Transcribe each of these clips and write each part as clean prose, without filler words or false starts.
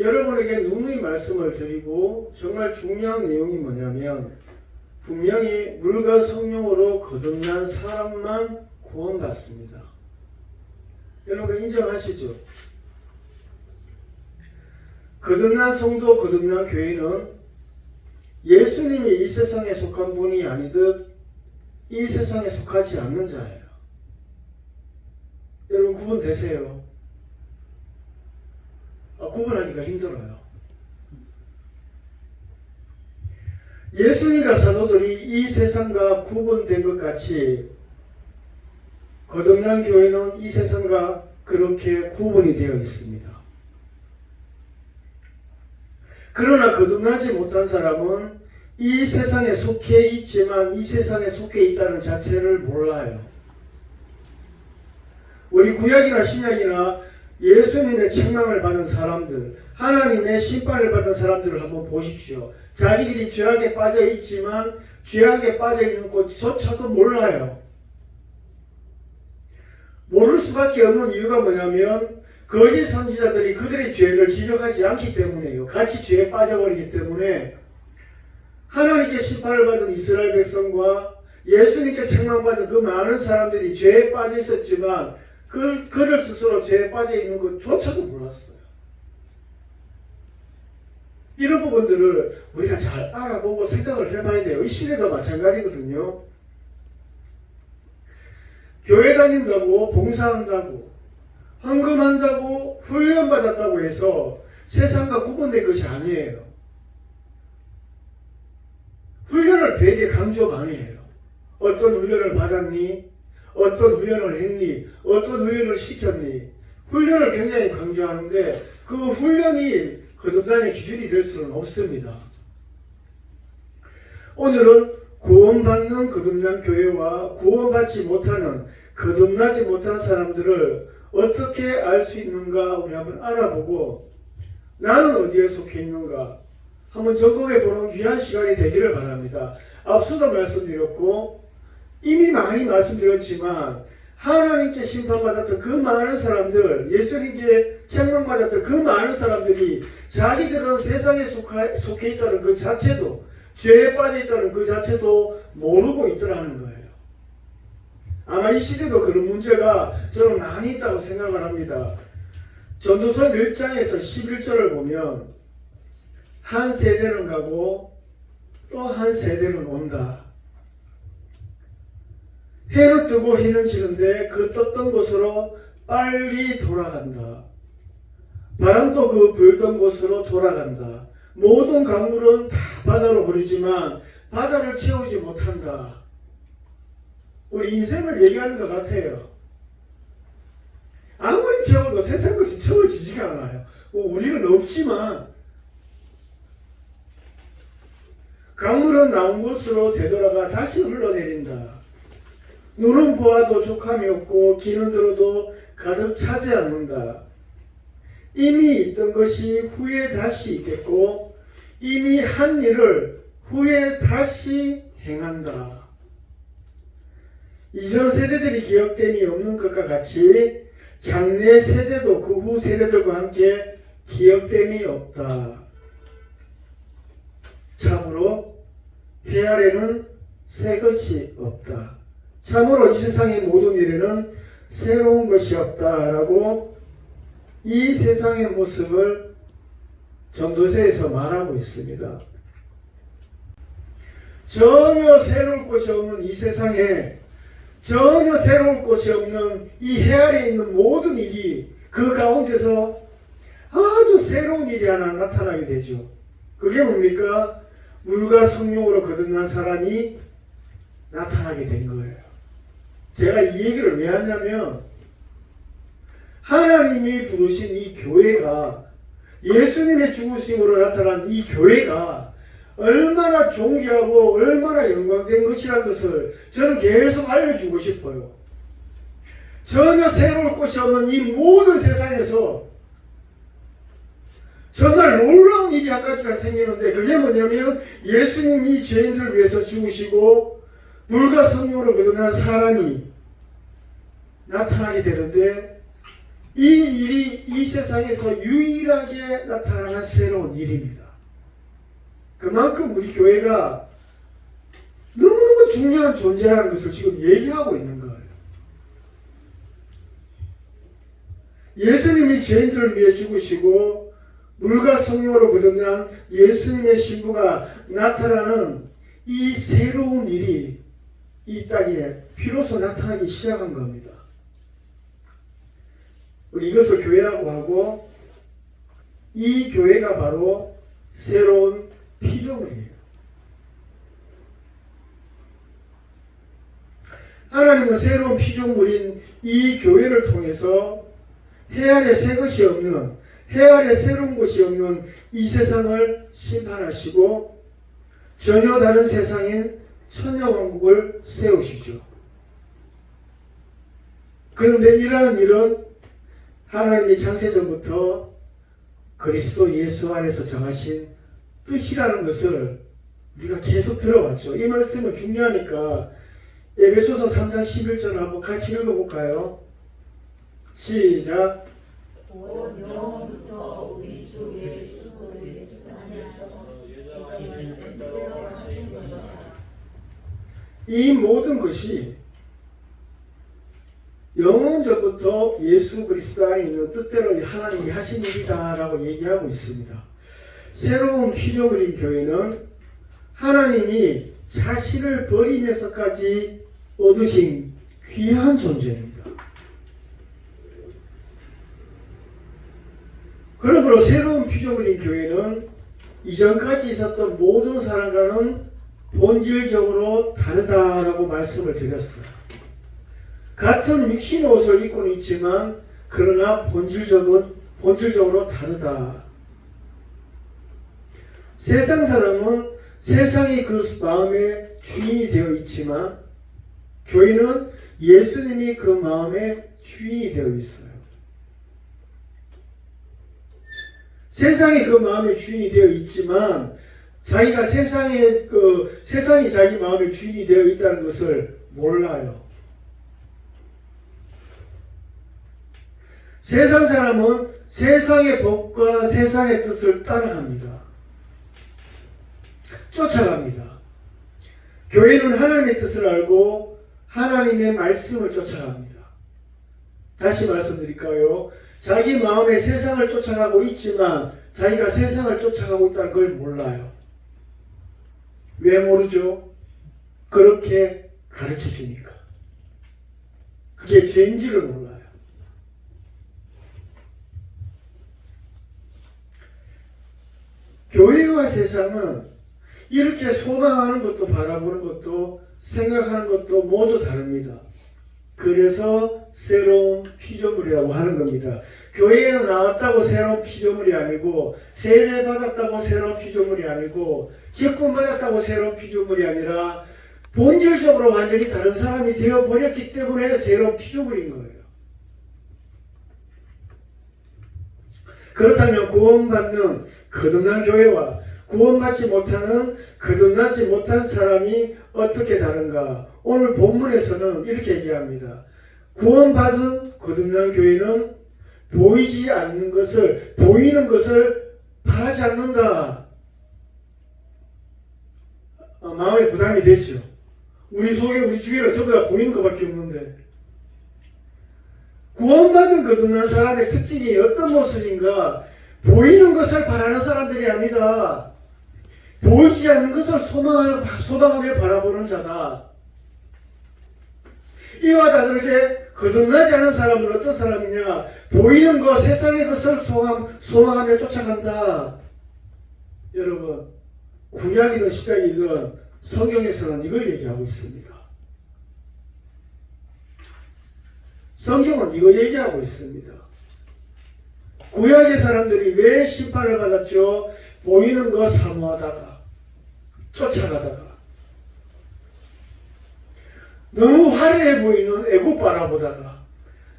여러분에게 누누이 말씀을 드리고 정말 중요한 내용이 뭐냐면 분명히 물과 성령으로 거듭난 사람만 구원받습니다. 여러분 인정하시죠? 거듭난 성도, 거듭난 교회는 예수님이 이 세상에 속한 분이 아니듯 이 세상에 속하지 않는 자예요. 여러분 구분되세요? 구분하기가 힘들어요. 예수님과 사도들이 이 세상과 구분된 것 같이 거듭난 교회는 이 세상과 그렇게 구분이 되어 있습니다. 그러나 거듭나지 못한 사람은 이 세상에 속해 있지만 이 세상에 속해 있다는 자체를 몰라요. 우리 구약이나 신약이나 예수님의 책망을 받은 사람들, 하나님의 심판을 받은 사람들을 한번 보십시오. 자기들이 죄악에 빠져 있지만 죄악에 빠져 있는 것조차도 몰라요. 모를 수밖에 없는 이유가 뭐냐면 거짓 선지자들이 그들의 죄를 지적하지 않기 때문에요. 같이 죄에 빠져버리기 때문에 하나님께 심판을 받은 이스라엘 백성과 예수님께 책망받은 그 많은 사람들이 죄에 빠져 있었지만 그들 스스로 죄에 빠져 있는 것조차도 몰랐어요. 이런 부분들을 우리가 잘 알아보고 생각을 해봐야 돼요. 이 시대도 마찬가지거든요. 교회 다닌다고, 봉사한다고, 헌금한다고, 훈련받았다고 해서 세상과 구분된 것이 아니에요. 훈련을 되게 강조 많이 해요. 어떤 훈련을 받았니? 어떤 훈련을 했니? 어떤 훈련을 시켰니? 훈련을 굉장히 강조하는데 그 훈련이 거듭남의 기준이 될 수는 없습니다. 오늘은 구원받는 거듭난 교회와 구원받지 못하는 거듭나지 못한 사람들을 어떻게 알 수 있는가 우리 한번 알아보고 나는 어디에 속해 있는가 한번 점검해 보는 귀한 시간이 되기를 바랍니다. 앞서도 말씀드렸고 이미 많이 말씀드렸지만 하나님께 심판받았던 그 많은 사람들, 예수님께 책망받았던 그 많은 사람들이 자기들은 세상에 속해 있다는 그 자체도, 죄에 빠져 있다는 그 자체도 모르고 있더라는 거예요. 아마 이 시대도 그런 문제가 저는 많이 있다고 생각을 합니다. 전도서 1장에서 11절을 보면 한 세대는 가고 또 한 세대는 온다. 해는 뜨고 해는 지는데 그 떴던 곳으로 빨리 돌아간다. 바람도 그 불던 곳으로 돌아간다. 모든 강물은 다 바다로 흐르지만 바다를 채우지 못한다. 우리 인생을 얘기하는 것 같아요. 아무리 채워도 세상 것이 채워지지가 않아요. 우리는 없지만 강물은 나온 곳으로 되돌아가 다시 흘러내린다. 눈은 보아도 족함이 없고 귀는 들어도 가득 차지 않는다. 이미 있던 것이 후에 다시 있겠고 이미 한 일을 후에 다시 행한다. 이전 세대들이 기억됨이 없는 것과 같이 장래 세대도 그 후 세대들과 함께 기억됨이 없다. 참으로 해 아래는 새 것이 없다. 참으로 이 세상의 모든 일에는 새로운 것이 없다라고 이 세상의 모습을 전도서에서 말하고 있습니다. 전혀 새로울 것이 없는 이 세상에 전혀 새로울 것이 없는 이 해 아래에 있는 모든 일이 그 가운데서 아주 새로운 일이 하나 나타나게 되죠. 그게 뭡니까? 물과 성령으로 거듭난 사람이 나타나게 된 거예요. 제가 이 얘기를 왜 하냐면 하나님이 부르신 이 교회가 예수님의 죽으심으로 나타난 이 교회가 얼마나 존귀하고 얼마나 영광된 것이라는 것을 저는 계속 알려주고 싶어요. 전혀 새로울 것이 없는 이 모든 세상에서 정말 놀라운 일이 한 가지가 생기는데 그게 뭐냐면 예수님이 죄인들을 위해서 죽으시고 물과 성령으로 거듭난 사람이 나타나게 되는데 이 일이 이 세상에서 유일하게 나타나는 새로운 일입니다. 그만큼 우리 교회가 너무너무 중요한 존재라는 것을 지금 얘기하고 있는 거예요. 예수님이 죄인들을 위해 죽으시고 물과 성령으로 거듭난 예수님의 신부가 나타나는 이 새로운 일이 이 땅에 비로소 나타나기 시작한 겁니다. 우리 이것을 교회라고 하고, 이 교회가 바로 새로운 피조물이에요. 하나님은 새로운 피조물인 이 교회를 통해서 해 아래 새 것이 없는, 해 아래 새로운 것이 없는 이 세상을 심판하시고 전혀 다른 세상인 천녀왕국을 세우시죠. 그런데 이러한 일은 하나님이 창세전부터 그리스도 예수 안에서 정하신 뜻이라는 것을 우리가 계속 들어왔죠. 이 말씀은 중요하니까 에베소서 3장 11절을 한번 같이 읽어볼까요? 시작. 영원부터 우리 주 예수 안에서 이 모든 것이 영원전부터 예수 그리스도 안에 있는 뜻대로 하나님이 하신 일이다라고 얘기하고 있습니다. 새로운 피조물인 교회는 하나님이 자신을 버리면서까지 얻으신 귀한 존재입니다. 그러므로 새로운 피조물인 교회는 이전까지 있었던 모든 사람과는 본질적으로 다르다라고 말씀을 드렸어요. 같은 육신의 옷을 입고는 있지만 그러나 본질적으로 다르다. 세상 사람은 세상이 그 마음의 주인이 되어 있지만 교회는 예수님이 그 마음의 주인이 되어 있어요. 세상이 그 마음의 주인이 되어 있지만 자기가 세상이 자기 마음의 주인이 되어 있다는 것을 몰라요. 세상 사람은 세상의 법과 세상의 뜻을 따라갑니다. 쫓아갑니다. 교회는 하나님의 뜻을 알고 하나님의 말씀을 쫓아갑니다. 다시 말씀드릴까요? 자기 마음의 세상을 쫓아가고 있지만 자기가 세상을 쫓아가고 있다는 걸 몰라요. 왜 모르죠? 그렇게 가르쳐 주니까. 그게 죄인지를 몰라요. 교회와 세상은 이렇게 소망하는 것도 바라보는 것도 생각하는 것도 모두 다릅니다. 그래서 새로운 피조물이라고 하는 겁니다. 교회에 나왔다고 새로운 피조물이 아니고, 세례 받았다고 새로운 피조물이 아니고, 직분 받았다고 새로운 피조물이 아니라 본질적으로 완전히 다른 사람이 되어버렸기 때문에 새로운 피조물인 거예요. 그렇다면 구원받는 거듭난 교회와 구원받지 못하는 거듭나지 못한 사람이 어떻게 다른가? 오늘 본문에서는 이렇게 얘기합니다. 구원받은 거듭난 교회는 보이지 않는 것을, 보이는 것을 바라지 않는다. 마음에 부담이 되죠. 우리 속에 우리 주위에 전부 다 보이는 것밖에 없는데, 구원받은 거듭난 사람의 특징이 어떤 모습인가? 보이는 것을 바라는 사람들이 아니다. 보이지 않는 것을 소망하며 바라보는 자다. 이와 다르게 거듭나지 않은 사람은 어떤 사람이냐? 보이는 것, 세상의 것을 소망하며 쫓아간다. 여러분, 구약이든 신약이든 성경에서는 이걸 얘기하고 있습니다. 성경은 이거 얘기하고 있습니다. 구약의 사람들이 왜 심판을 받았죠? 보이는 거 사모하다가, 쫓아가다가, 너무 화려해 보이는 애굽 바라보다가,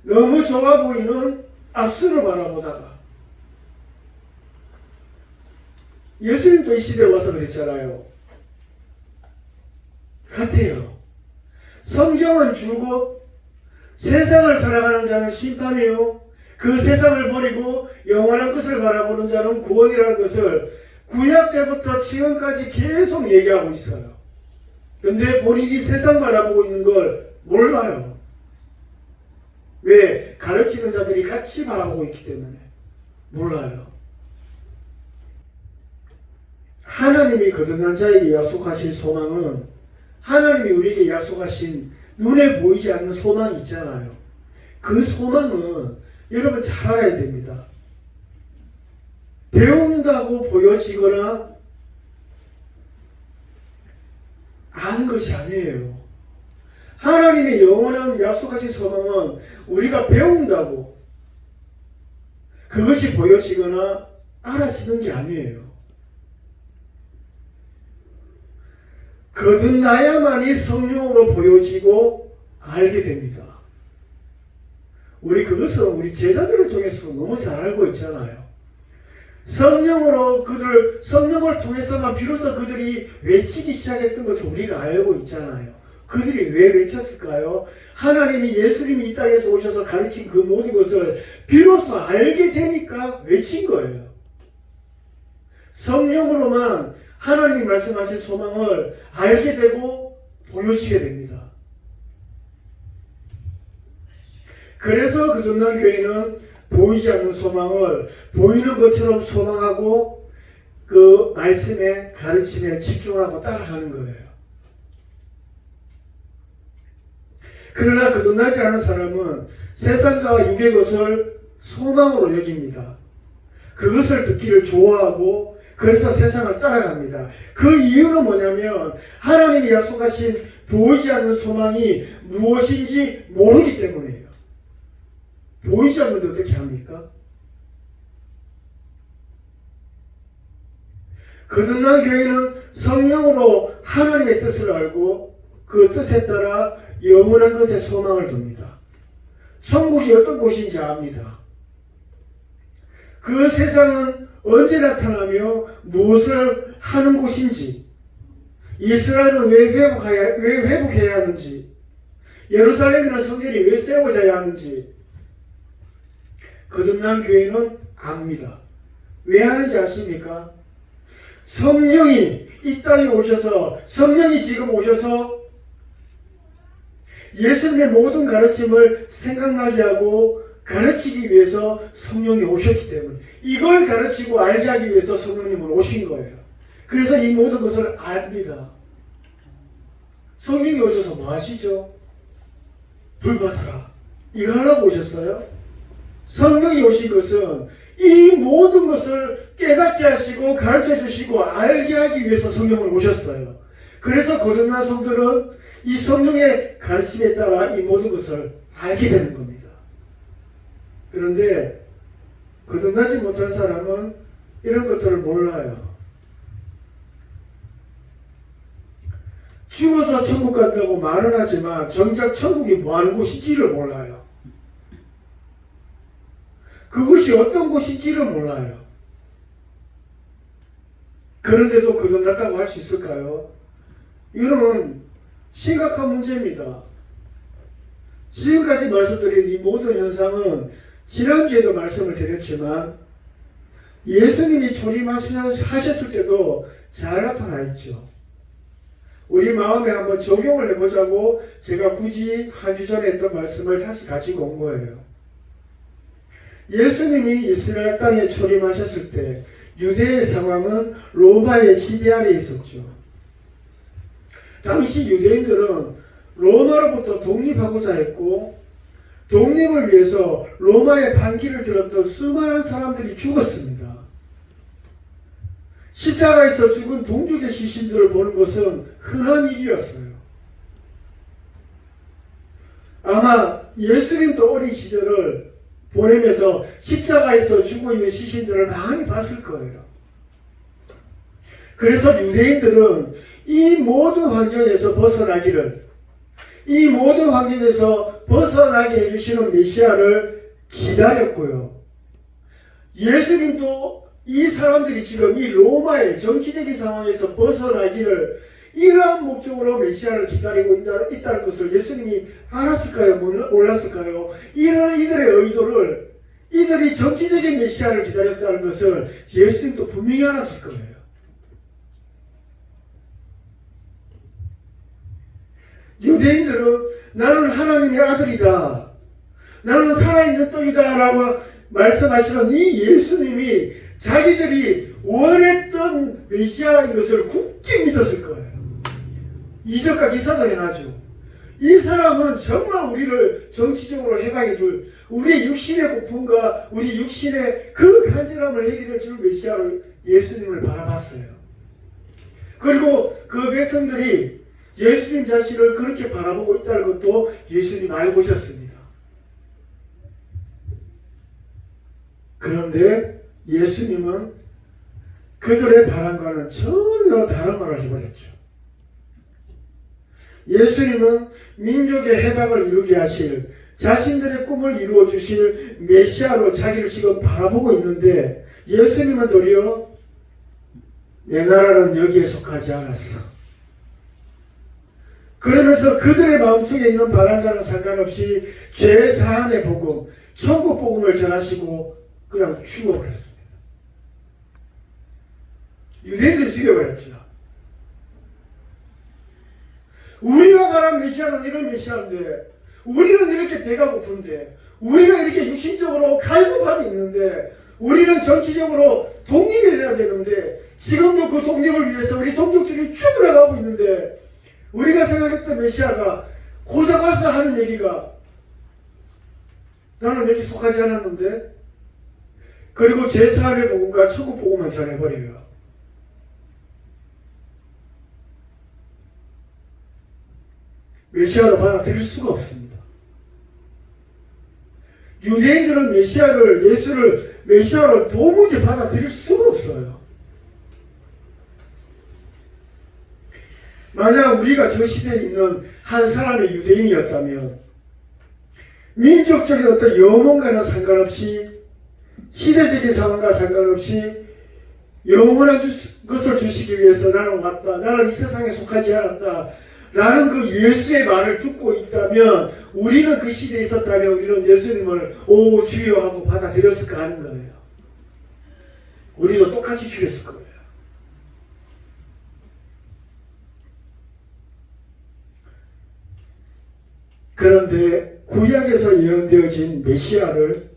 너무 좋아 보이는 아수르 바라보다가, 예수님도 이 시대에 와서 그랬잖아요. 같아요. 성경은 주고 세상을 살아가는 자는 심판이요, 그 세상을 버리고 영원한 것을 바라보는 자는 구원이라는 것을 구약 때부터 지금까지 계속 얘기하고 있어요. 근데 본인이 세상 바라보고 있는 걸 몰라요. 왜? 가르치는 자들이 같이 바라보고 있기 때문에 몰라요. 하나님이 거듭난 자에게 약속하신 소망은 하나님이 우리에게 약속하신 눈에 보이지 않는 소망이 있잖아요. 그 소망은 여러분 잘 알아야 됩니다. 배운다고 보여지거나 아는 것이 아니에요. 하나님의 영원한 약속하신 소망은 우리가 배운다고 그것이 보여지거나 알아지는 게 아니에요. 거듭나야만이 성령으로 보여지고 알게 됩니다. 우리 그것은 우리 제자들을 통해서 너무 잘 알고 있잖아요. 성령으로 성령을 통해서만 비로소 그들이 외치기 시작했던 것을 우리가 알고 있잖아요. 그들이 왜 외쳤을까요? 하나님이 예수님이 이 땅에서 오셔서 가르친 그 모든 것을 비로소 알게 되니까 외친 거예요. 성령으로만 하나님이 말씀하신 소망을 알게 되고 보여지게 됩니다. 그래서 거듭난 교회는 보이지 않는 소망을 보이는 것처럼 소망하고 그 말씀에 가르침에 집중하고 따라가는 거예요. 그러나 거듭나지 않은 사람은 세상과 육의 것을 소망으로 여깁니다. 그것을 듣기를 좋아하고 그래서 세상을 따라갑니다. 그 이유는 뭐냐면 하나님이 약속하신 보이지 않는 소망이 무엇인지 모르기 때문이에요. 보이지 않는데 어떻게 합니까? 거듭난 교회는 성령으로 하나님의 뜻을 알고 그 뜻에 따라 영원한 것에 소망을 둡니다. 천국이 어떤 곳인지 압니다. 그 세상은 언제 나타나며 무엇을 하는 곳인지, 이스라엘은 왜 회복해야 하는지, 예루살렘이나 성전이 왜 세워져야 하는지 거듭난 교회는 압니다. 왜 하는지 아십니까? 성령이 이 땅에 오셔서, 성령이 지금 오셔서 예수님의 모든 가르침을 생각나게 하고 가르치기 위해서 성령이 오셨기 때문에, 이걸 가르치고 알게 하기 위해서 성령님은 오신 거예요. 그래서 이 모든 것을 압니다. 성령이 오셔서 뭐 하시죠? 불 받아라. 이거 하려고 오셨어요? 성령이 오신 것은 이 모든 것을 깨닫게 하시고 가르쳐 주시고 알게 하기 위해서 성령을 오셨어요. 그래서 거듭난 성도는 이 성령의 가르침에 따라 이 모든 것을 알게 되는 겁니다. 그런데 거듭나지 못한 사람은 이런 것들을 몰라요. 죽어서 천국 간다고 말은 하지만 정작 천국이 뭐하는 곳인지를 몰라요. 그것이 어떤 곳인지를 몰라요. 그런데도 거듭났다고 할 수 있을까요? 이거는 심각한 문제입니다. 지금까지 말씀드린 이 모든 현상은 지난주에도 말씀을 드렸지만 예수님이 초림하셨을 때도 잘 나타나 있죠. 우리 마음에 한번 적용을 해보자고 제가 굳이 한 주 전에 했던 말씀을 다시 가지고 온 거예요. 예수님이 이스라엘 땅에 초림하셨을 때 유대의 상황은 로마의 지배 아래에 있었죠. 당시 유대인들은 로마로부터 독립하고자 했고, 독립을 위해서 로마의 반기를 들었던 수많은 사람들이 죽었습니다. 십자가에서 죽은 동족의 시신들을 보는 것은 흔한 일이었어요. 아마 예수님도 어린 시절을 보내면서 십자가에서 죽어 있는 시신들을 많이 봤을 거예요. 그래서 유대인들은 이 모든 환경에서 벗어나기를, 이 모든 환경에서 벗어나게 해주시는 메시아를 기다렸고요. 예수님도 이 사람들이 지금 이 로마의 정치적인 상황에서 벗어나기를 이러한 목적으로 메시아를 기다리고 있다는 것을 예수님이 알았을까요? 몰랐을까요? 이들의 의도를 이들이 정치적인 메시아를 기다렸다는 것을 예수님도 분명히 알았을 거예요. 유대인들은 나는 하나님의 아들이다, 나는 살아있는 떡이다 라고 말씀하시는 이 예수님이 자기들이 원했던 메시아인 것을 굳게 믿었을 거예요. 이적과 기사도 행하죠. 이 사람은 정말 우리를 정치적으로 해방해 줄, 우리의 육신의 고품과 우리 육신의 그 간절함을 해결해 줄 메시아로 예수님을 바라봤어요. 그리고 그 백성들이 예수님 자신을 그렇게 바라보고 있다는 것도 예수님 알고 있었습니다. 그런데 예수님은 그들의 바람과는 전혀 다른 말을 해버렸죠. 예수님은 민족의 해방을 이루게 하실, 자신들의 꿈을 이루어 주실 메시아로 자기를 지금 바라보고 있는데, 예수님은 도리어 내 나라는 여기에 속하지 않았어, 그러면서 그들의 마음속에 있는 바람과는 상관없이 죄 사함의 복음, 천국 복음을 전하시고 그냥 죽어버렸습니다. 유대인들이 죽여버렸죠. 우리가 말한 메시아는 이런 메시아인데, 우리는 이렇게 배가 고픈데, 우리가 이렇게 육신적으로 갈급함이 있는데, 우리는 정치적으로 독립이 돼야 되는데, 지금도 그 독립을 위해서 우리 동족들이 죽어나가고 있는데, 우리가 생각했던 메시아가 고작 와서 하는 얘기가 나는 여기 속하지 않았는데, 그리고 제3의 복음과 천국 복음만 전해버려요. 메시아로 받아들일 수가 없습니다. 유대인들은 예수를 메시아로 도무지 받아들일 수가 없어요. 만약 우리가 저 시대에 있는 한 사람의 유대인이었다면, 민족적인 어떤 영혼과는 상관없이, 시대적인 상황과 상관없이 영원한 것을 주시기 위해서 나는 왔다, 나는 이 세상에 속하지 않았다 라는 그 예수의 말을 듣고 있다면, 우리는 그 시대에 있었다면 우리는 예수님을 오 주여 하고 받아들였을까 하는 거예요. 우리도 똑같이 죽였을 거예요. 그런데 구약에서 예언되어진 메시아를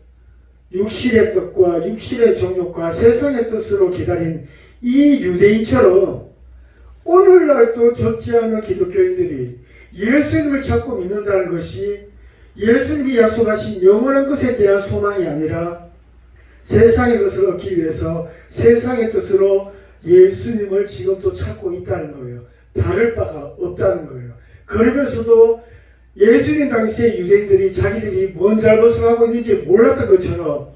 육신의 뜻과 육신의 정욕과 세상의 뜻으로 기다린 이 유대인처럼 오늘날도 적지 않은 기독교인들이 예수님을 찾고 믿는다는 것이 예수님이 약속하신 영원한 것에 대한 소망이 아니라 세상의 것을 얻기 위해서 세상의 뜻으로 예수님을 지금도 찾고 있다는 거예요. 다를 바가 없다는 거예요. 그러면서도 예수님 당시의 유대인들이 자기들이 뭔 잘못을 하고 있는지 몰랐던 것처럼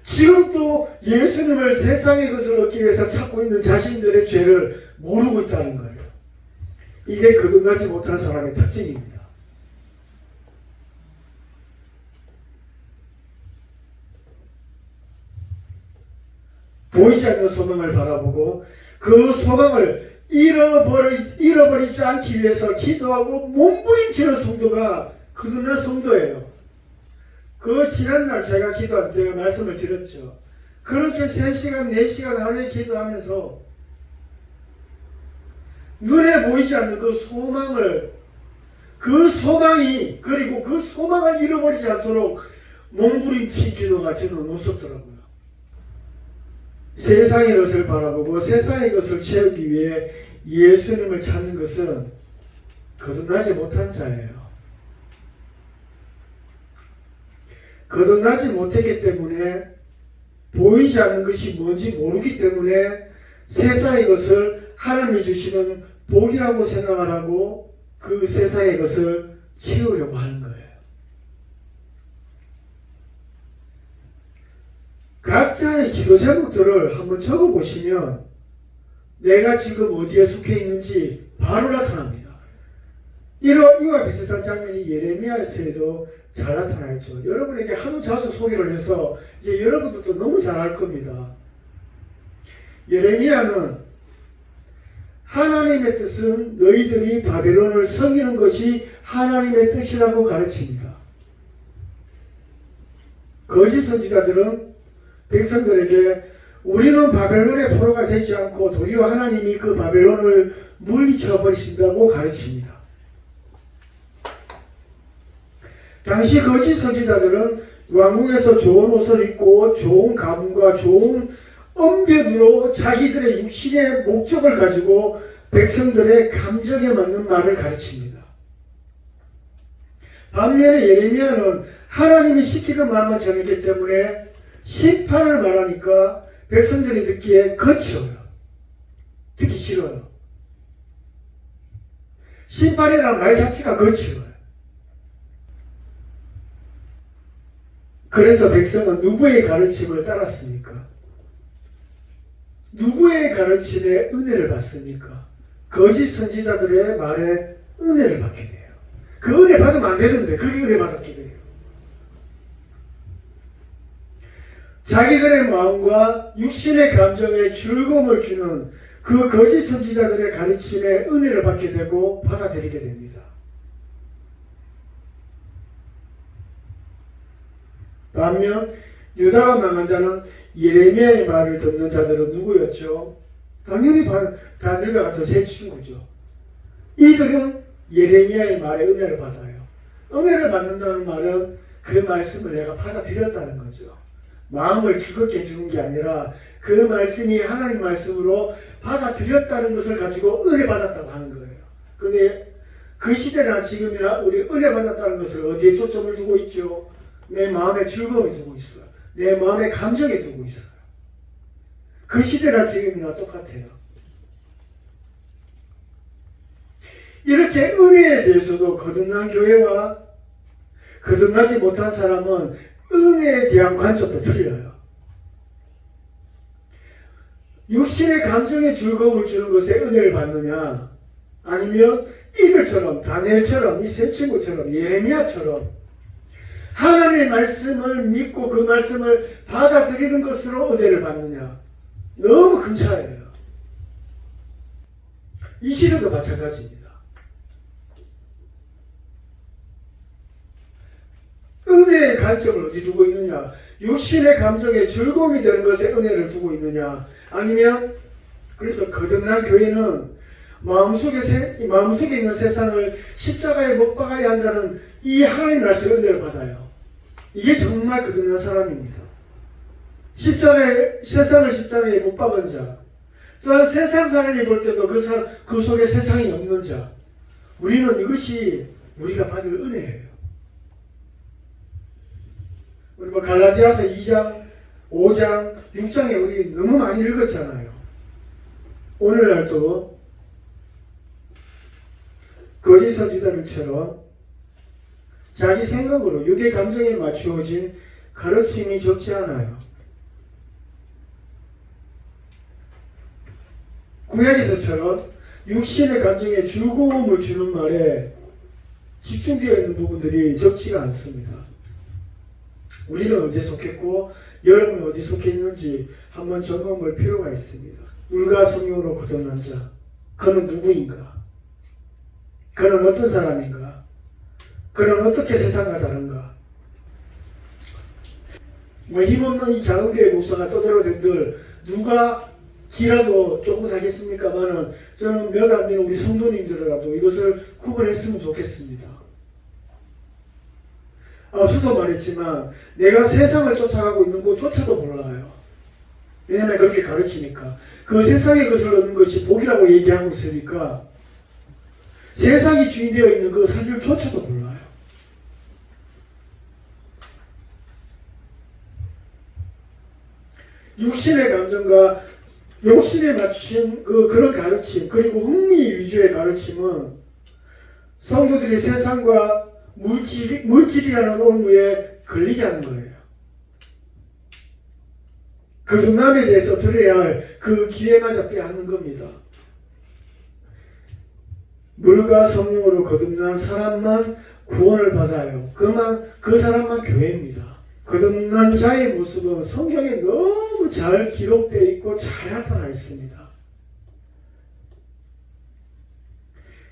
지금도 예수님을 세상의 것을 얻기 위해서 찾고 있는 자신들의 죄를 모르고 있다는 거예요. 이게 거듭나지 못한 사람의 특징입니다. 보이지 않는 소망을 바라보고 그 소망을 잃어버리지 않기 위해서 기도하고 몸부림치는 성도가 거듭난 성도예요. 그 지난날 제가 말씀을 드렸죠. 그렇게 3시간, 4시간 하루에 기도하면서 눈에 보이지 않는 그 소망이 그리고 그 소망을 잃어버리지 않도록 몸부림친 기도가 저는 없었더라고요. 세상의 것을 바라보고 세상의 것을 채우기 위해 예수님을 찾는 것은 거듭나지 못한 자예요. 거듭나지 못했기 때문에 보이지 않는 것이 뭔지 모르기 때문에 세상의 것을 하나님이 주시는 복이라고 생각을 하고 그 세상의 것을 채우려고 하는 거예요. 각자의 기도 제목들을 한번 적어보시면 내가 지금 어디에 속해 있는지 바로 나타납니다. 이와 비슷한 장면이 예레미야에서도 잘 나타나 있죠. 여러분에게 하도 자주 소개를 해서 이제 여러분들도 너무 잘 알 겁니다. 예레미야는 하나님의 뜻은 너희들이 바벨론을 섬기는 것이 하나님의 뜻이라고 가르칩니다. 거짓 선지자들은 백성들에게 우리는 바벨론의 포로가 되지 않고 도리어 하나님이 그 바벨론을 물리쳐 버리신다고 가르칩니다. 당시 거짓 선지자들은 왕궁에서 좋은 옷을 입고 좋은 가문과 좋은 언변으로 자기들의 육신의 목적을 가지고 백성들의 감정에 맞는 말을 가르칩니다. 반면에 예레미야는 하나님이 시키는 말만 전했기 때문에 심판을 말하니까 백성들이 듣기에 거쳐요. 듣기 싫어요. 심판이라는 말 자체가 거쳐요. 그래서 백성은 누구의 가르침을 따랐습니까? 누구의 가르침에 은혜를 받습니까? 거짓 선지자들의 말에 은혜를 받게 돼요. 그 은혜 받으면 안 되는데 그게 은혜 받았게 돼요. 자기들의 마음과 육신의 감정에 즐거움을 주는 그 거짓 선지자들의 가르침에 은혜를 받게 되고 받아들이게 됩니다. 반면 유다가 망한다는 예레미야의 말을 듣는 자들은 누구였죠? 당연히 다들과 같은 세 친구죠. 이들은 예레미야의 말에 은혜를 받아요. 은혜를 받는다는 말은 그 말씀을 내가 받아들였다는 거죠. 마음을 즐겁게 해주는 게 아니라 그 말씀이 하나님 말씀으로 받아들였다는 것을 가지고 은혜 받았다고 하는 거예요. 근데 그 시대나 지금이나 우리 은혜 받았다는 것을 어디에 초점을 두고 있죠? 내 마음의 즐거움에 두고 있어요. 내 마음의 감정에 두고 있어요. 그 시대나 지금이나 똑같아요. 이렇게 은혜에 대해서도 거듭난 교회와 거듭나지 못한 사람은 은혜에 대한 관점도 틀려요. 육신의 감정에 즐거움을 주는 것에 은혜를 받느냐, 아니면 이들처럼 다니엘처럼 이 세 친구처럼 예레미야처럼 하나님의 말씀을 믿고 그 말씀을 받아들이는 것으로 은혜를 받느냐, 너무 큰 차이예요. 이 시대도 마찬가지입니다. 은혜의 관점을 어디 두고 있느냐, 육신의 감정에 즐거움이 되는 것에 은혜를 두고 있느냐, 아니면 그래서 거듭난 교회는 마음속에 있는 세상을 십자가에 못 박아야 한다는 이 하나님의 말씀의 은혜를 받아요. 이게 정말 거듭난 사람입니다. 세상을 십자가에 못 박은 자, 또한 세상 사람이 볼 때도 그 속에 세상이 없는 자, 우리는 이것이 우리가 받을 은혜예요. 우리 갈라디아서 2장, 5장, 6장에 우리 너무 많이 읽었잖아요. 오늘날도 거짓 선지자들처럼 자기 생각으로 육의 감정에 맞추어진 가르침이 좋지 않아요. 구약에서처럼 육신의 감정에 즐거움을 주는 말에 집중되어 있는 부분들이 적지가 않습니다. 우리는 어디에 속했고 여러분은 어디 속해 있는지 한번 점검할 필요가 있습니다. 물과 성령으로 거듭난 자, 그는 누구인가? 그는 어떤 사람인가? 그는 어떻게 세상과 다른가? 힘없는 이 작은 교회 목사가 떠들어 댄들 누가 기라도 조금 하겠습니까마는 저는 몇 안 되는 우리 성도님들이라도 이것을 구분했으면 좋겠습니다. 앞서도 말했지만 내가 세상을 쫓아가고 있는 것조차도 몰라요. 왜냐하면 그렇게 가르치니까. 그 세상의 것을 얻는 것이 복이라고 얘기하고 있으니까 세상이 주인되어 있는 그 사실조차도 몰라요. 육신의 감정과 욕심에 맞춘 그런 가르침, 그리고 흥미 위주의 가르침은 성도들이 세상과 물질이라는 올무에 걸리게 하는 거예요. 거듭남에 대해서 들어야 할 그 기회마저 빼앗는 겁니다. 물과 성령으로 거듭난 사람만 구원을 받아요. 그 사람만 교회입니다. 거듭난 자의 모습은 성경에 너무 잘 기록되어 있고 잘 나타나 있습니다.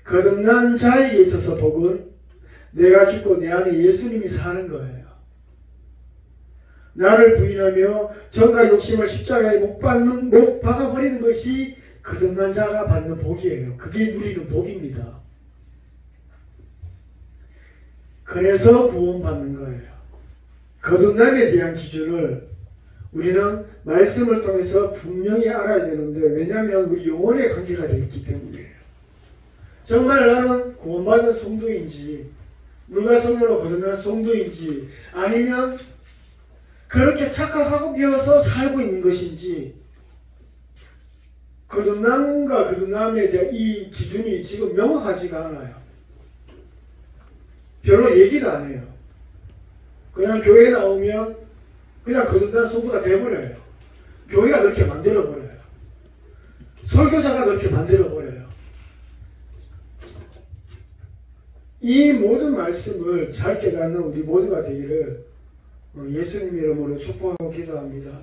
거듭난 자에게 있어서 복은 내가 죽고 내 안에 예수님이 사는 거예요. 나를 부인하며 정과 욕심을 십자가에 못 박아버리는 것이 거듭난 자가 받는 복이에요. 그게 누리는 복입니다. 그래서 구원받는 거예요. 거듭남에 대한 기준을 우리는 말씀을 통해서 분명히 알아야 되는데, 왜냐하면 우리 영혼의 관계가 되어 있기 때문이에요. 정말 나는 구원받은 성도인지, 물과 성령으로 거듭난 성도인지, 아니면 그렇게 착각하고 비어서 살고 있는 것인지, 거듭남과 거듭남에 대한 이 기준이 지금 명확하지가 않아요. 별로 얘기도 안 해요. 그냥 교회에 나오면 그냥 거듭난 성도가 돼버려요. 교회가 그렇게 만들어버려요. 설교자가 그렇게 만들어버려요. 이 모든 말씀을 잘 깨닫는 우리 모두가 되기를 예수님 이름으로 축복하고 기도합니다.